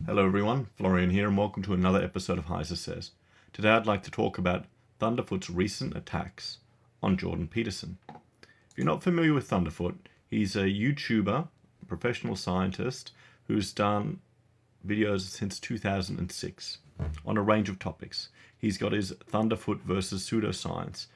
Hello everyone, Florian here and welcome to another episode of Heiser Says. Today I'd like to talk about Thunderfoot's recent attacks on Jordan Peterson. If you're not familiar with Thunderfoot, he's a YouTuber, a professional scientist who's done videos since 2006 on a range of topics. He's got his Thunderfoot versus pseudoscience,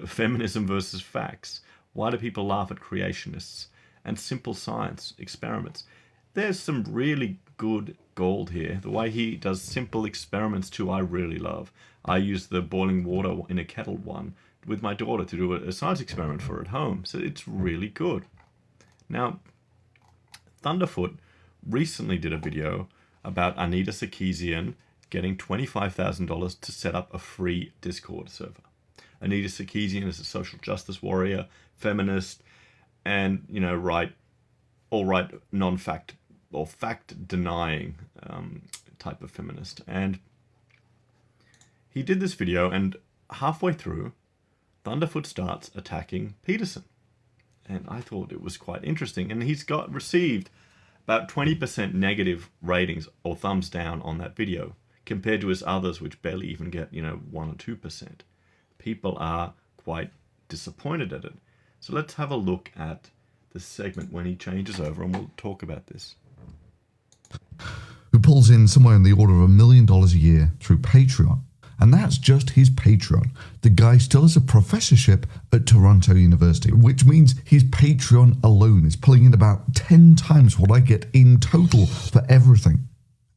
feminism versus facts, why do people laugh at creationists, and simple science experiments. There's some really good gold here. The way he does simple experiments too, I really love. I use the boiling water in a kettle one with my daughter to do a science experiment for at home. So it's really good. Now, Thunderfoot recently did a video about Anita Sarkeesian getting $25,000 to set up a free Discord server. Anita Sarkeesian is a social justice warrior, feminist, and, all right, non-fact or fact-denying type of feminist. And he did this video, and halfway through, Thunderfoot starts attacking Peterson. And I thought it was quite interesting. And he's received about 20% negative ratings or thumbs down on that video, compared to his others, which barely even get, 1 or 2%. People are quite disappointed at it. So let's have a look at the segment when he changes over, and we'll talk about this. Who pulls in somewhere in the order of $1 million a year through Patreon. And that's just his Patreon. The guy still has a professorship at Toronto University, which means his Patreon alone is pulling in about 10 times what I get in total for everything.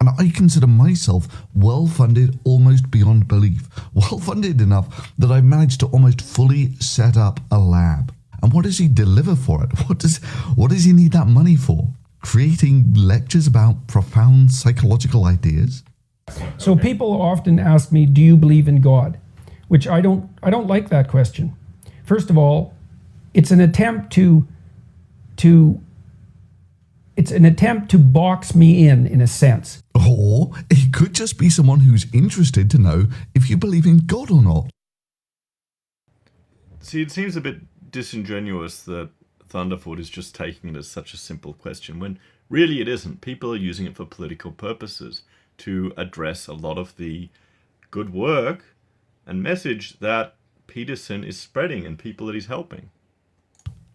And I consider myself well-funded almost beyond belief. Well-funded enough that I've managed to almost fully set up a lab. And what does he deliver for it? What does he need that money for? Creating lectures about profound psychological ideas? So people often ask me, do you believe in God? Which I don't like that question. First of all, it's an attempt to box me in a sense. Or it could just be someone who's interested to know if you believe in God or not. See, it seems a bit disingenuous that Thunderfoot is just taking it as such a simple question, when really it isn't. People are using it for political purposes to address a lot of the good work and message that Peterson is spreading and people that he's helping.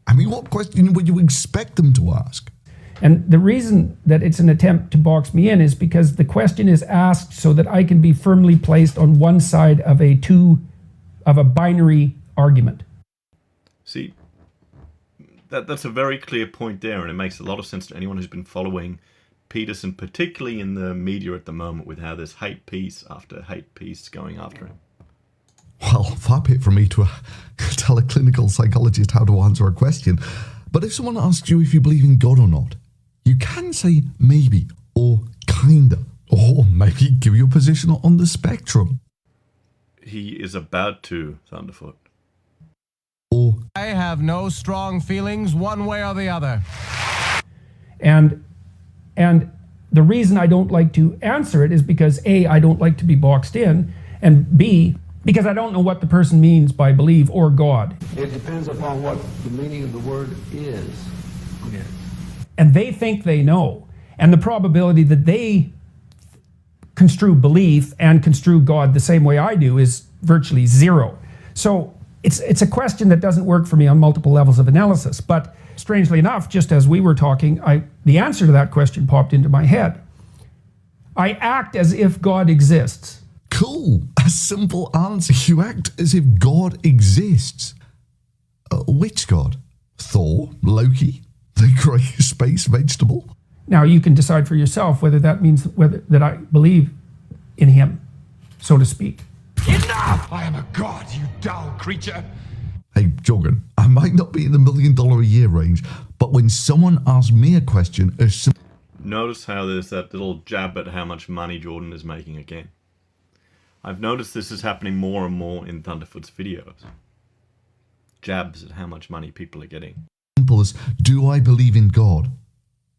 I mean, what question would you expect them to ask? And the reason that it's an attempt to box me in is because the question is asked so that I can be firmly placed on one side of a binary argument. See, that's a very clear point there, and it makes a lot of sense to anyone who's been following Peterson, particularly in the media at the moment, with how there's hate piece after hate piece going after him. Well, far be it from me to tell a clinical psychologist how to answer a question. But if someone asks you if you believe in God or not, you can say maybe or kinda, or maybe give your position on the spectrum. He is about to, Thunderfoot. Or I have no strong feelings one way or the other. And the reason I don't like to answer it is because A, I don't like to be boxed in, and B, because I don't know what the person means by believe or God. It depends upon what the meaning of the word is. Yes. And they think they know. And the probability that they construe belief and construe God the same way I do is virtually zero. So it's a question that doesn't work for me on multiple levels of analysis. But strangely enough, just as we were talking, the answer to that question popped into my head. I act as if God exists. cool, a simple answer. You act as if God exists. Which God? Thor? Loki? The great space vegetable? Now you can decide for yourself whether that means that I believe in him, so to speak. Enough! I am a god, you dull creature. Hey, Jordan, I might not be in the $1 million a year range, but when someone asks me a question as simple... Notice how there's that little jab at how much money Jordan is making again. I've noticed this is happening more and more in Thunderfoot's videos. Jabs at how much money people are getting. Simple as, do I believe in God?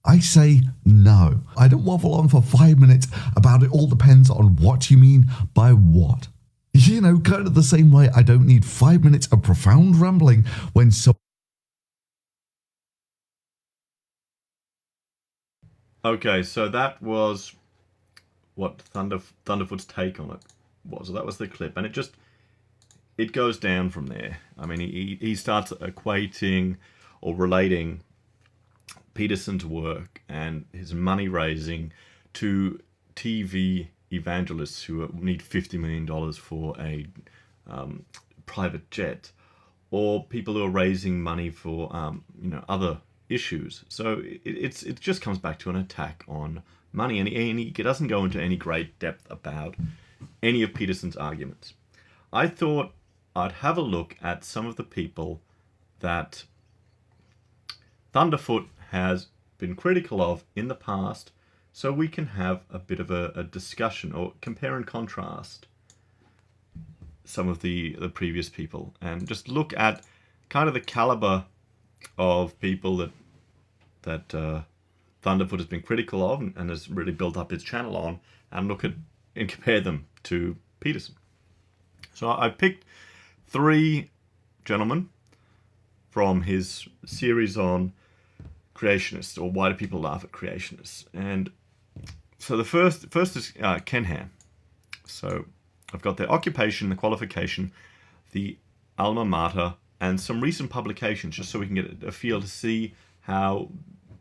I say no. I don't waffle on for 5 minutes about it all depends on what you mean by what. You know, kind of the same way I don't need 5 minutes of profound rambling when Okay, so that was what Thunderfoot's take on it was. That was the clip, and it goes down from there. I mean, he starts equating or relating Peterson's work and his money raising to TV evangelists who need $50 million for a private jet, or people who are raising money for other issues. So it just comes back to an attack on money, and he doesn't go into any great depth about any of Peterson's arguments. I thought I'd have a look at some of the people that Thunderfoot has been critical of in the past, so we can have a bit of a discussion or compare and contrast some of the previous people, and just look at kind of the caliber of people that Thunderfoot has been critical of and has really built up his channel on, and look at and compare them to Peterson. So I picked 3 gentlemen from his series on creationists, or why do people laugh at creationists. And so the first is Ken Ham. So I've got their occupation, the qualification, the alma mater, and some recent publications, just so we can get a feel to see how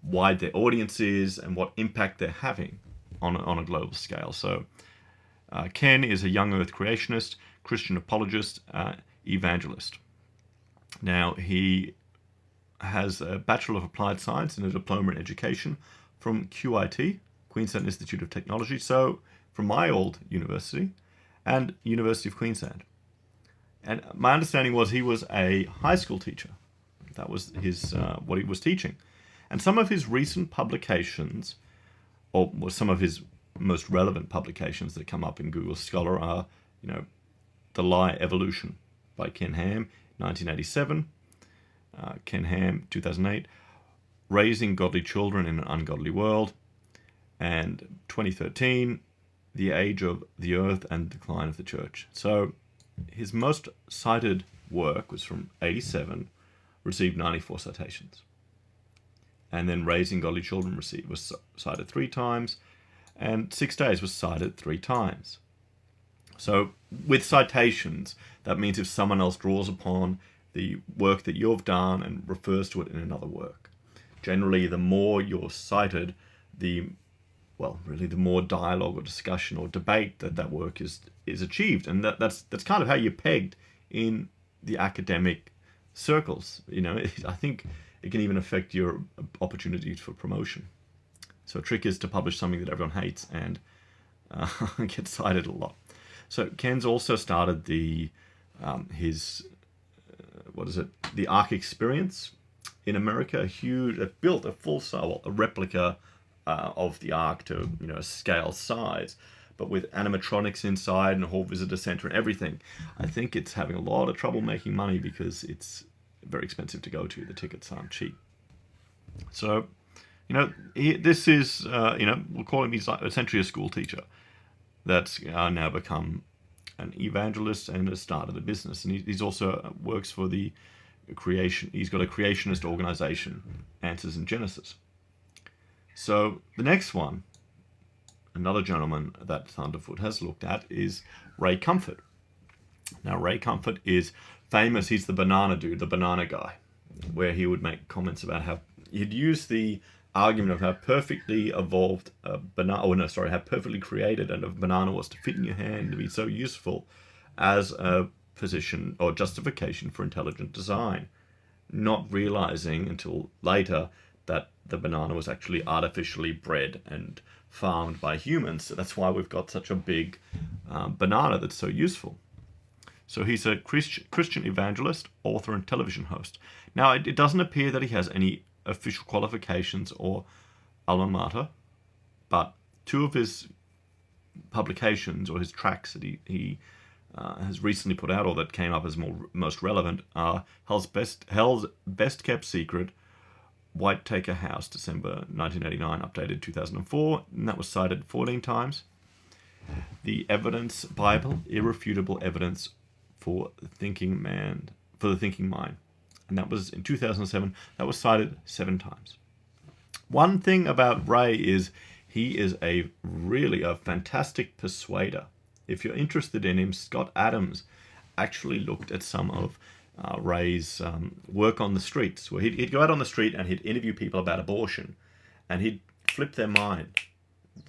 wide their audience is and what impact they're having on a global scale. So Ken is a young earth creationist, Christian apologist, evangelist. Now, he has a Bachelor of Applied Science and a Diploma in Education from QIT, Queensland Institute of Technology, so from my old university, and University of Queensland. And my understanding was he was a high school teacher. That was his what he was teaching. And some of his recent publications, or some of his most relevant publications that come up in Google Scholar are, The Lie Evolution by Ken Ham, 1987, Ken Ham, 2008, Raising Godly Children in an Ungodly World, and 2013, The Age of the Earth and Decline of the Church. So his most cited work was from 87, received 94 citations. And then Raising Godly Children was cited 3 times, and 6 Days was cited 3 times. So with citations, that means if someone else draws upon the work that you've done and refers to it in another work. Generally, the more you're cited, the more dialogue or discussion or debate that work is achieved. And that's kind of how you're pegged in the academic circles. I think it can even affect your opportunities for promotion. So a trick is to publish something that everyone hates and get cited a lot. So Ken's also started the Ark Experience in America. Built a replica of the Ark to a scale size, but with animatronics inside and a whole visitor center and everything. I think it's having a lot of trouble making money because it's very expensive to go to. The tickets aren't cheap. So, this is we'll call him, he's essentially a school teacher that's now become an evangelist and has started a business. And he's also works for the creation. He's got a creationist organization, Answers in Genesis. So the next one, another gentleman that Thunderfoot has looked at, is Ray Comfort. Now, Ray Comfort is famous. He's the banana dude, the banana guy, where he would make comments about how he'd use the argument of how perfectly evolved how perfectly created and a banana was to fit in your hand, to be so useful as a position or justification for intelligent design, not realizing until later that the banana was actually artificially bred and farmed by humans. So that's why we've got such a big banana that's so useful. So he's a Christian evangelist, author, and television host. Now, it doesn't appear that he has any official qualifications or alma mater, but 2 of his publications or his tracks that he has recently put out, or that came up as most relevant, are Hell's Best Kept Secret, White Taker House, December 1989, updated 2004, and that was cited 14 times. The Evidence Bible, Irrefutable Evidence for the Thinking Mind, and that was in 2007. That was cited 7 times. One thing about Ray is he is a fantastic persuader. If you're interested in him, Scott Adams actually looked at some of Ray's work on the streets, where he'd go out on the street and he'd interview people about abortion, and he'd flip their mind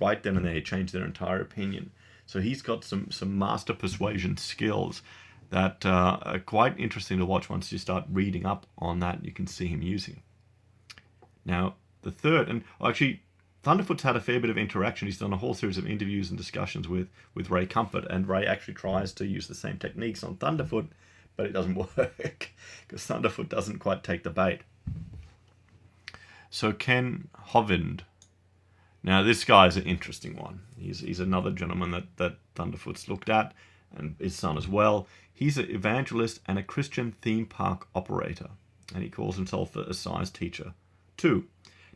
right then and there, change their entire opinion. So he's got some master persuasion skills that are quite interesting to watch. Once you start reading up on that, you can see him using. Now, the third, and actually, Thunderfoot's had a fair bit of interaction. He's done a whole series of interviews and discussions with Ray Comfort, and Ray actually tries to use the same techniques on Thunderfoot, but it doesn't work because Thunderfoot doesn't quite take the bait. So Ken Hovind. Now, this guy's an interesting one. He's another gentleman that Thunderfoot's looked at, and his son as well. He's an evangelist and a Christian theme park operator, and he calls himself a science teacher too.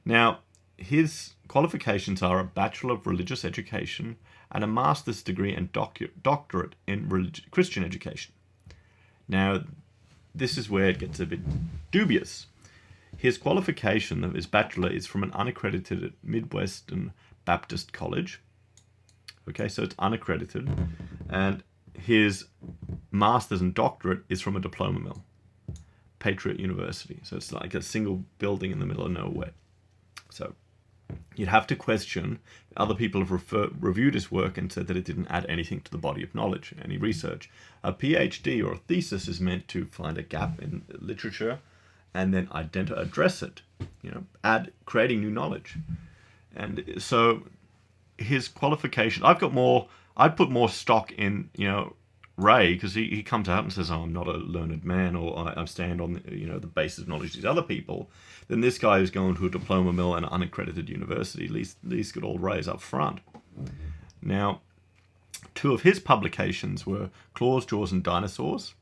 Now, his qualifications are a Bachelor of Religious Education and a Master's degree and doctorate in Christian education. Now, this is where it gets a bit dubious. His qualification of his bachelor is from an unaccredited Midwestern Baptist college. Okay, so it's unaccredited. And his master's and doctorate is from a diploma mill, Patriot University. So it's like a single building in the middle of nowhere. So you'd have to question. Other people have reviewed his work and said that it didn't add anything to the body of knowledge, any research. A PhD or a thesis is meant to find a gap in literature and then address it, creating new knowledge. And so his qualification, I'd put more stock in, Ray, because he comes out and says, "Oh, I'm not a learned man," or "I stand on the basis of knowledge of these other people." Then this guy who's going to a diploma mill and an unaccredited university, at least got all Rays up front. Now, two of his publications were Claws, Jaws, and Dinosaurs.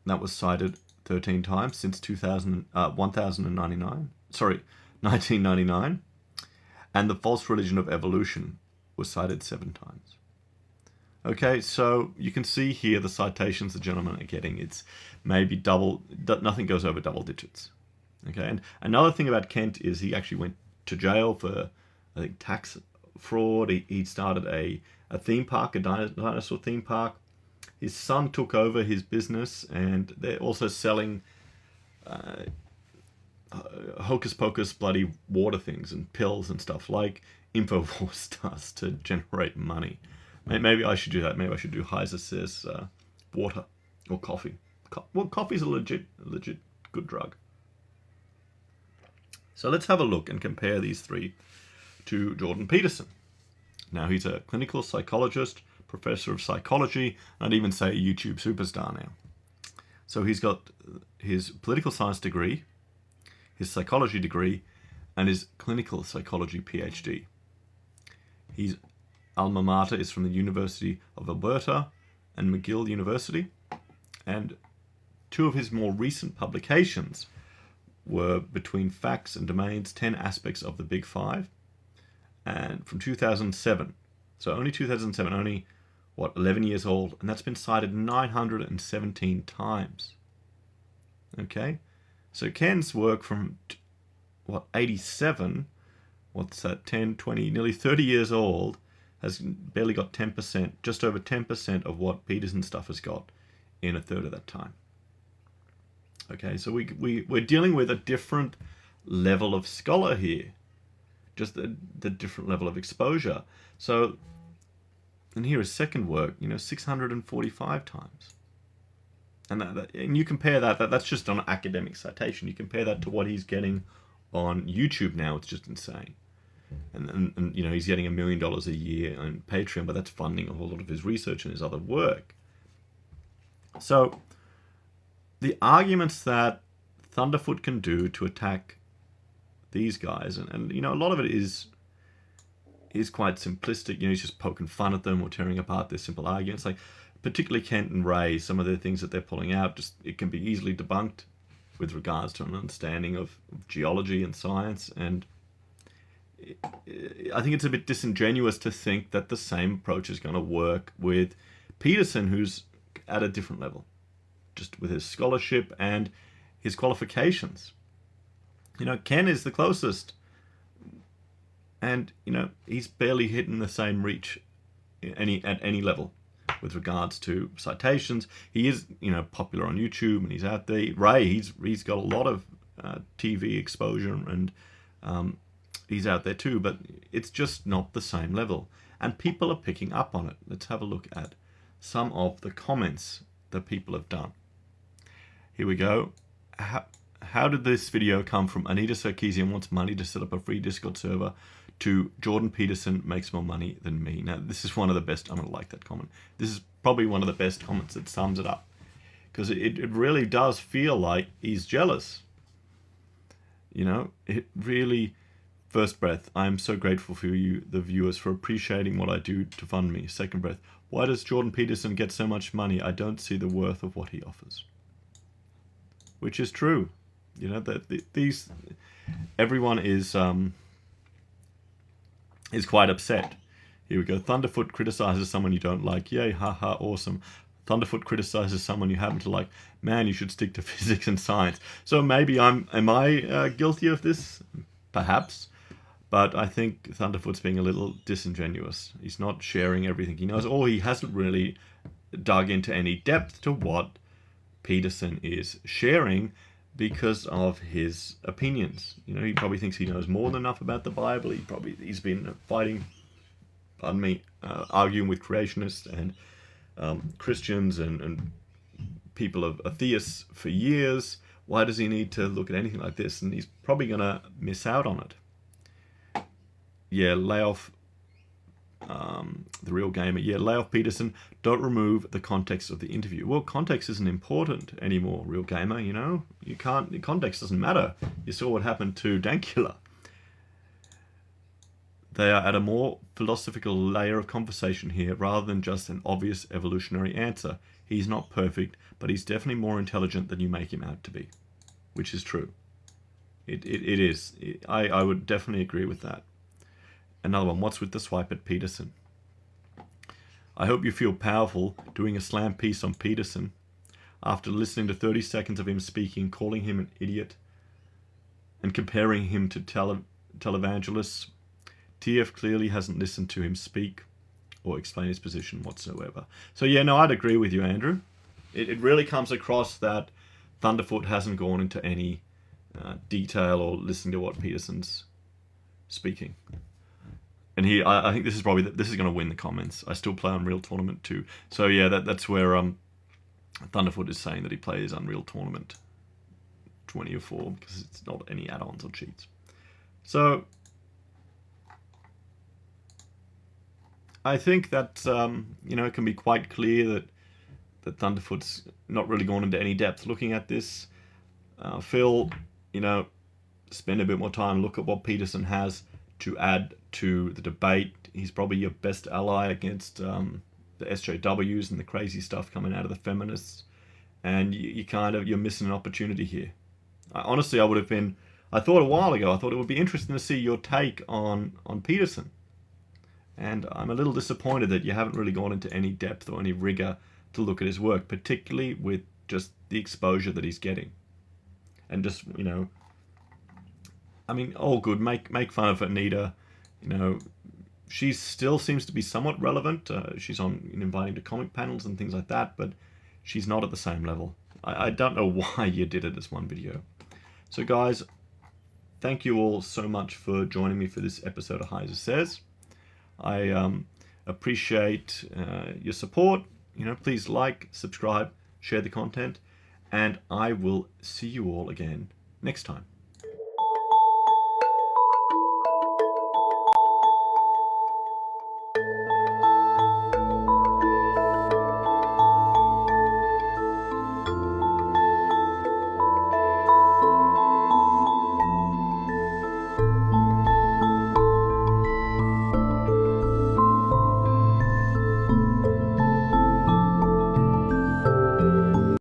That was cited 13 times since 1999. And The False Religion of Evolution was cited 7 times. Okay, so you can see here the citations the gentlemen are getting. It's maybe nothing goes over double digits. Okay, and another thing about Kent is he actually went to jail for, I think, tax fraud. He started a theme park, a dinosaur theme park. His son took over his business, and they're also selling hocus pocus bloody water things and pills and stuff like InfoWars does to generate money. Maybe I should do that. Maybe I should do Heiser says water or coffee. Well, coffee's a legit good drug. So let's have a look and compare these three to Jordan Peterson. Now, he's a clinical psychologist, professor of psychology, and I'd even say a YouTube superstar now. So he's got his political science degree, his psychology degree, and his clinical psychology PhD. His alma mater is from the University of Alberta and McGill University, and two of his more recent publications were Between Facts and Domains, 10 Aspects of the Big Five, and from 2007. So only 2007, only, 11 years old, and that's been cited 917 times. Okay? So Ken's work from, 87, what's that, 10, 20, nearly 30 years old, has barely got 10%, just over 10% of what Peterson's stuff has got in a third of that time. Okay, so we're dealing with a different level of scholar here, just the different level of exposure. So, and here is second work, 645 times. And you compare that's just on academic citation. You compare that to what he's getting on YouTube now, it's just insane. And he's getting $1 million a year on Patreon, but that's funding a whole lot of his research and his other work. So the arguments that Thunderfoot can do to attack these guys, and a lot of it is quite simplistic. He's just poking fun at them or tearing apart their simple arguments. Like particularly Kent and Ray, some of the things that they're pulling out, it can be easily debunked with regards to an understanding of geology and science. And I think it's a bit disingenuous to think that the same approach is going to work with Peterson, who's at a different level, just with his scholarship and his qualifications. Ken is the closest And, you know, he's barely hitting the same reach at any level with regards to citations. He is, you know, popular on YouTube, and he's out there. Ray, he's got a lot of TV exposure, and he's out there too, but it's just not the same level. And people are picking up on it. Let's have a look at some of the comments that people have done. Here we go. How did this video come from Anita Sarkeesian wants money to set up a free Discord server to Jordan Peterson makes more money than me? Now, this is one of the best. I'm going to like that comment. This is probably one of the best comments that sums it up, because it really does feel like he's jealous. You know, it really... First breath, I am so grateful for you, the viewers, for appreciating what I do to fund me. Second breath, why does Jordan Peterson get so much money? I don't see the worth of what he offers. Which is true. You know, that these... Everyone is quite upset. Here we go. Thunderfoot criticizes someone you don't like. Yay, haha, awesome. Thunderfoot criticizes someone you happen to like. Man, you should stick to physics and science. So maybe am I guilty of this? Perhaps. But I think Thunderfoot's being a little disingenuous. He's not sharing everything he knows, or he hasn't really dug into any depth to what Peterson is sharing because of his opinions. You know, he probably thinks he knows more than enough about the Bible. He's been fighting, arguing with creationists and Christians and people of theists for years. Why does he need to look at anything like this? And he's probably going to miss out on it. Yeah, lay off the real gamer. Yeah, lay off Peterson. Don't remove the context of the interview. Well, context isn't important anymore, real gamer, you know? You can't, the context doesn't matter. You saw what happened to Dankula. They are at a more philosophical layer of conversation here rather than just an obvious evolutionary answer. He's not perfect, but he's definitely more intelligent than you make him out to be. Which is true. It is. I would definitely agree with that. Another one. What's with the swipe at Peterson? I hope you feel powerful doing a slam piece on Peterson after listening to 30 seconds of him speaking, calling him an idiot, and comparing him to televangelists. TF clearly hasn't listened to him speak or explain his position whatsoever. So yeah, no, I'd agree with you, Andrew. It really comes across that Thunderfoot hasn't gone into any detail or listening to what Peterson's speaking. And I think this is probably this is going to win the comments. I still play Unreal Tournament too. So yeah, that's where Thunderfoot is saying that he plays Unreal Tournament 20 or 4 because it's not any add-ons or cheats. So I think that you know, it can be quite clear that Thunderfoot's not really gone into any depth looking at this. Phil, you know, spend a bit more time, look at what Peterson has to add to the debate. He's probably your best ally against the SJWs and the crazy stuff coming out of the feminists. And you're missing an opportunity here. Honestly, I thought a while ago, I thought it would be interesting to see your take on Peterson. And I'm a little disappointed that you haven't really gone into any depth or any rigor to look at his work, particularly with just the exposure that he's getting. And just, you know, I mean, all good. Make fun of Anita. You know, she still seems to be somewhat relevant. She's inviting to comic panels and things like that, but she's not at the same level. I don't know why you did it as one video. So guys, thank you all so much for joining me for this episode of Heiser Says. I appreciate your support. You know, please like, subscribe, share the content, and I will see you all again next time.